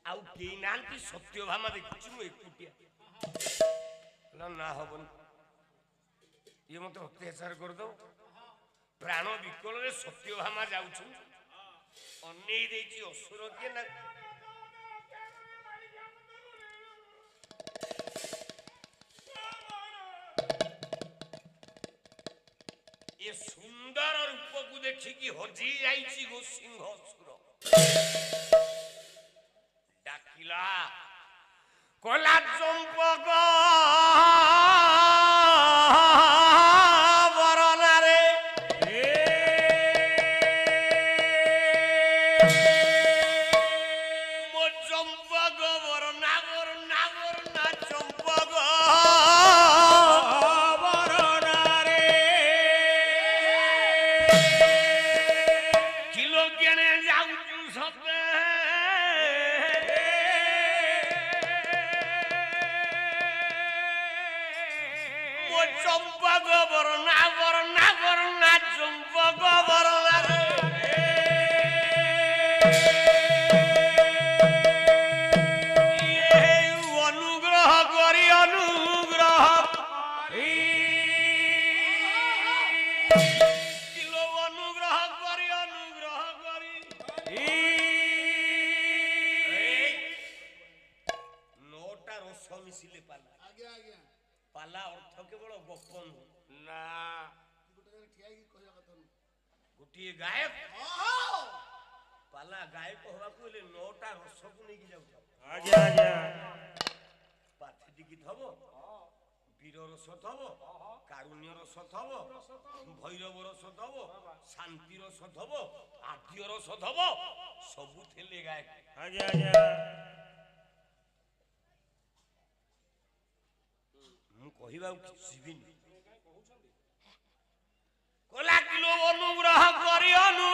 आउ केई नांती सत्यभामा देखुची मु एकुटिया ना हबन ये मत अत्याचार कर दो प्राण विकल रे सत्यभामा जाउछु अन्नै देची असुर के ना ये सुंदर रूप को देखी कि हजी जाइची गो सिंह असुर डाकिला कोला चंपक बरनारे मो चंपक बरना बरना बरना चंपक बरनारे किलो केने जाउछु सते चंपक बरना बरना बरना चंपक बरना अनुग्रह करी अनुग्रह किलो अनुग्रह करी नोटा रस मिसिले पाला आज्ञा आज्ञा पाला अर्थ केवल गोपन ना गोटे गायक पाला गायक हवा को ले नोटा रस को नहीं जाऊ आज्ञा आज्ञा पाथी की थबो वीर रस थबो कारुण्य रस थबो भैरव रस थबो शांति रस थबो आद्य रस थबो सब थेले गायक आज्ञा आज्ञा कहिबा किछि भी कोला किलो अनुग्रह करी अनु